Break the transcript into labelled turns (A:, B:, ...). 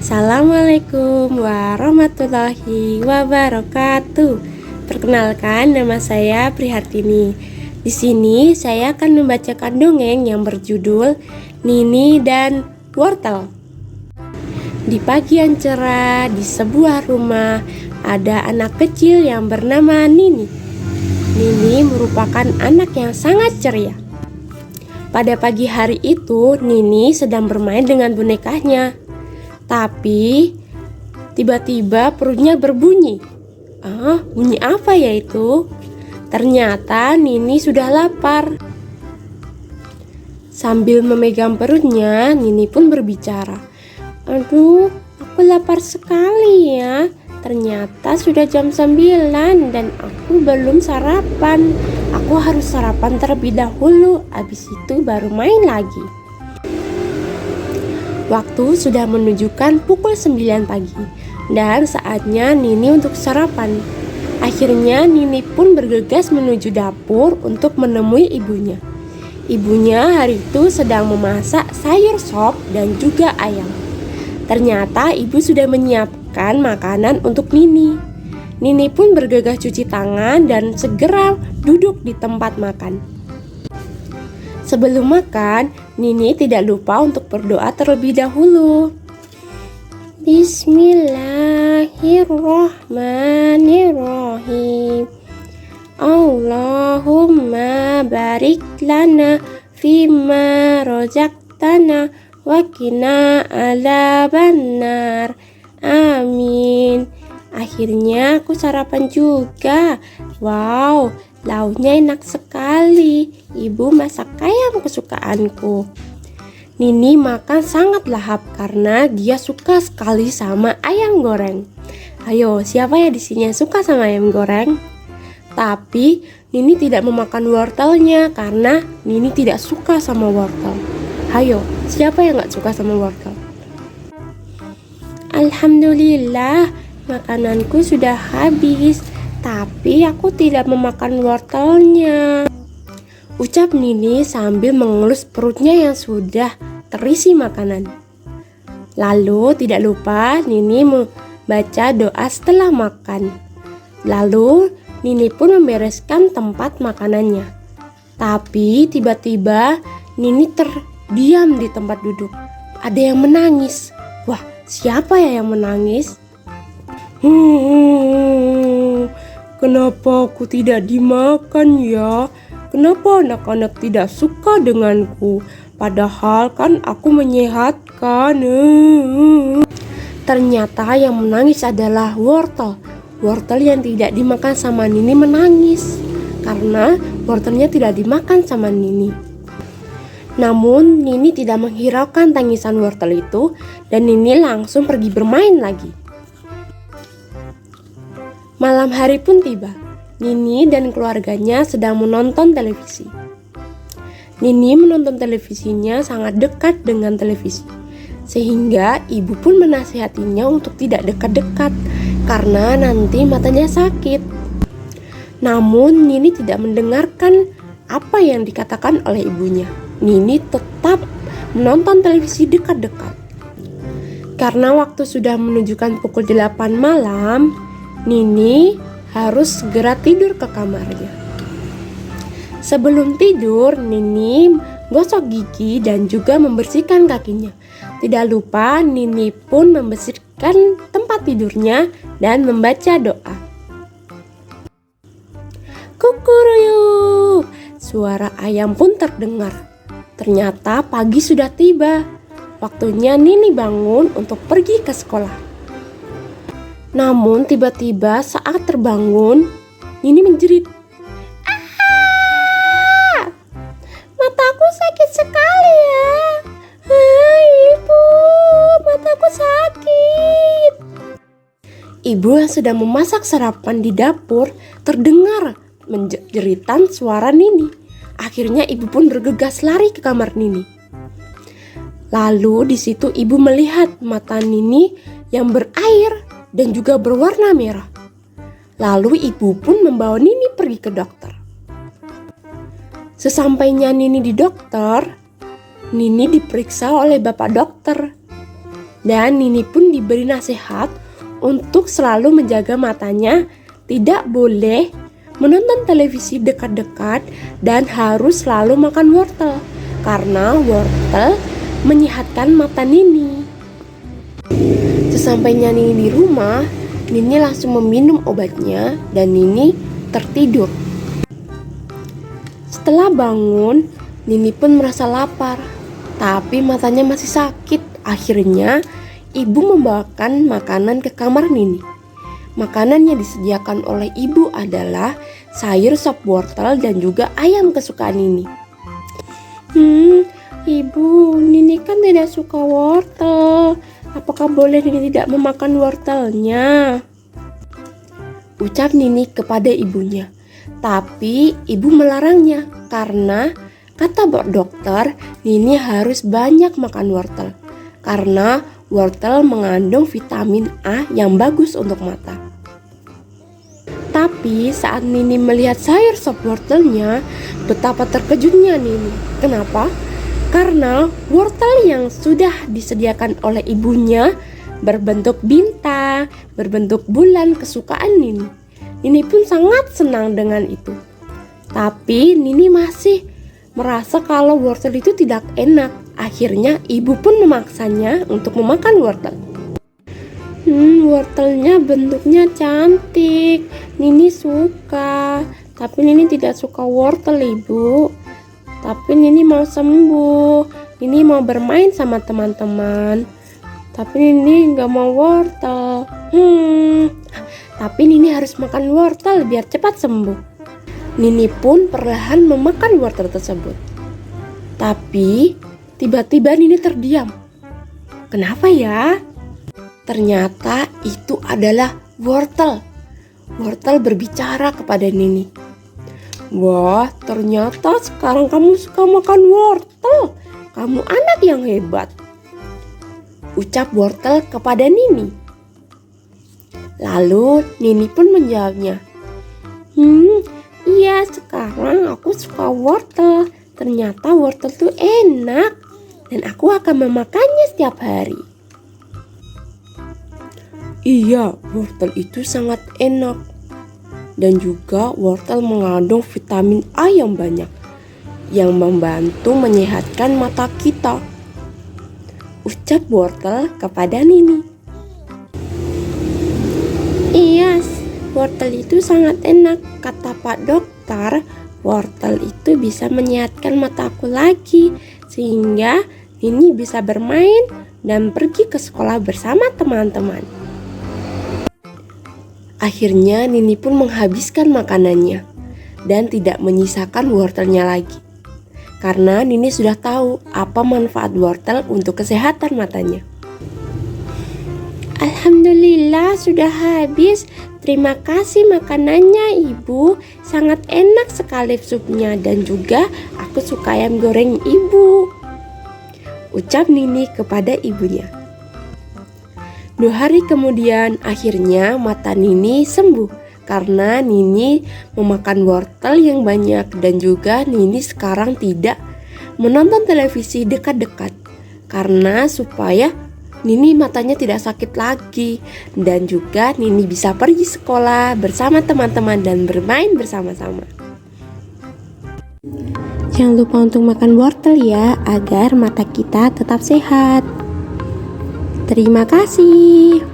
A: Assalamualaikum warahmatullahi wabarakatuh. Perkenalkan, nama saya Prihartini. Di sini saya akan membacakan dongeng yang berjudul Nini dan Wortel. Di pagi yang cerah, di sebuah rumah, ada anak kecil yang bernama Nini. Nini merupakan anak yang sangat ceria. Pada pagi hari itu, Nini sedang bermain dengan bonekanya. Tapi tiba-tiba perutnya berbunyi. Bunyi apa ya itu? Ternyata Nini sudah lapar. Sambil memegang perutnya, Nini pun berbicara. Aduh, aku lapar sekali ya. Ternyata sudah jam 9 dan aku belum sarapan. Aku harus sarapan terlebih dahulu, habis itu baru main lagi. Waktu sudah menunjukkan pukul 9 pagi dan saatnya Nini untuk sarapan. Akhirnya Nini pun bergegas menuju dapur untuk menemui ibunya. Ibunya hari itu sedang memasak sayur sop dan juga ayam. Ternyata ibu sudah menyiapkan makanan untuk Nini. Nini pun bergegas cuci tangan dan segera duduk di tempat makan. Sebelum makan, Nini tidak lupa untuk berdoa terlebih dahulu. Bismillahirrahmanirrahim. Allahumma barik lana fima rozaqtana wa qina adzabannar. Amin. Akhirnya aku sarapan juga. Wow, lauknya enak sekali. Ibu masak ayam kesukaanku. Nini makan sangat lahap karena dia suka sekali sama ayam goreng. Ayo, siapa ya di sini yang suka sama ayam goreng? Tapi Nini tidak memakan wortelnya karena Nini tidak suka sama wortel. Ayo, siapa yang gak suka sama wortel? Alhamdulillah, makananku sudah habis. Tapi aku tidak memakan wortelnya, ucap Nini sambil mengelus perutnya yang sudah terisi makanan. Lalu tidak lupa Nini membaca doa setelah makan. Lalu Nini pun membereskan tempat makanannya. Tapi tiba-tiba Nini terdiam di tempat duduk. Ada yang menangis. Wah, siapa ya yang menangis? Kenapa aku tidak dimakan ya? Kenapa anak-anak tidak suka denganku? Padahal kan aku menyehatkan. Ternyata yang menangis adalah wortel. Wortel yang tidak dimakan sama Nini menangis karena wortelnya tidak dimakan sama Nini. Namun Nini tidak menghiraukan tangisan wortel itu dan Nini langsung pergi bermain lagi. Malam hari pun tiba. Nini dan keluarganya sedang menonton televisi. Nini menonton televisinya sangat dekat dengan televisi, sehingga ibu pun menasihatinya untuk tidak dekat-dekat karena nanti matanya sakit. Namun Nini tidak mendengarkan apa yang dikatakan oleh ibunya. Nini tetap menonton televisi dekat-dekat. Karena waktu sudah menunjukkan pukul 8 malam, Nini harus segera tidur ke kamarnya. Sebelum tidur, Nini gosok gigi dan juga membersihkan kakinya. Tidak lupa, Nini pun membersihkan tempat tidurnya dan membaca doa. Kukuruyuk, suara ayam pun terdengar. Ternyata pagi sudah tiba. Waktunya Nini bangun untuk pergi ke sekolah. Namun tiba-tiba saat terbangun, Nini menjerit. Mataku sakit sekali ya. Ibu, mataku sakit. Ibu yang sedang memasak sarapan di dapur terdengar menjeritan suara Nini. Akhirnya ibu pun bergegas lari ke kamar Nini. Lalu di situ ibu melihat mata Nini yang berair dan juga berwarna merah. Lalu ibu pun membawa Nini pergi ke dokter. Sesampainya Nini di dokter, Nini diperiksa oleh bapak dokter. Dan Nini pun diberi nasihat untuk selalu menjaga matanya, tidak boleh menonton televisi dekat-dekat, dan harus selalu makan wortel karena wortel menyehatkan mata Nini. Sesampainya Nini di rumah, Nini langsung meminum obatnya dan Nini tertidur. Setelah bangun, Nini pun merasa lapar, tapi matanya masih sakit. Akhirnya, ibu membawakan makanan ke kamar Nini. Makanan yang disediakan oleh ibu adalah sayur sop wortel dan juga ayam kesukaan Nini. Ibu, Nini kan tidak suka wortel. Apakah boleh Nini tidak memakan wortelnya? Ucap Nini kepada ibunya. Tapi ibu melarangnya karena kata dokter, Nini harus banyak makan wortel. Karena wortel mengandung vitamin A yang bagus untuk mata. Tapi saat Nini melihat sayur sop wortelnya, betapa terkejutnya Nini. Kenapa? Karena wortel yang sudah disediakan oleh ibunya berbentuk bintang, berbentuk bulan kesukaan Nini. Nini pun sangat senang dengan itu. Tapi Nini masih merasa kalau wortel itu tidak enak. Akhirnya ibu pun memaksanya untuk memakan wortel. Wortelnya bentuknya cantik. Nini suka. Tapi Nini tidak suka wortel, Ibu. Tapi Nini mau sembuh. Nini mau bermain sama teman-teman. Tapi Nini gak mau wortel. Tapi Nini harus makan wortel biar cepat sembuh. Nini pun perlahan memakan wortel tersebut. Tapi tiba-tiba Nini terdiam. Kenapa ya? Ternyata itu adalah wortel. Wortel berbicara kepada Nini. Wah, ternyata sekarang kamu suka makan wortel. Kamu anak yang hebat. Ucap wortel kepada Nini. Lalu Nini pun menjawabnya. Iya, sekarang aku suka wortel. Ternyata wortel tuh enak. Dan aku akan memakannya setiap hari. Iya, wortel itu sangat enak. Dan juga wortel mengandung vitamin A yang banyak, yang membantu menyehatkan mata kita. Ucap wortel kepada Nini. Iya, wortel itu sangat enak. Kata Pak Dokter, wortel itu bisa menyehatkan mataku lagi. Sehingga Nini bisa bermain dan pergi ke sekolah bersama teman-teman. Akhirnya Nini pun menghabiskan makanannya dan tidak menyisakan wortelnya lagi. Karena Nini sudah tahu apa manfaat wortel untuk kesehatan matanya. Alhamdulillah sudah habis. Terima kasih makanannya Ibu. Sangat enak sekali supnya dan juga aku suka ayam goreng Ibu. Ucap Nini kepada ibunya. 2 hari kemudian akhirnya mata Nini sembuh karena Nini memakan wortel yang banyak dan juga Nini sekarang tidak menonton televisi dekat-dekat karena supaya Nini matanya tidak sakit lagi dan juga Nini bisa pergi sekolah bersama teman-teman dan bermain bersama-sama. Jangan lupa untuk makan wortel ya agar mata kita tetap sehat. Terima kasih.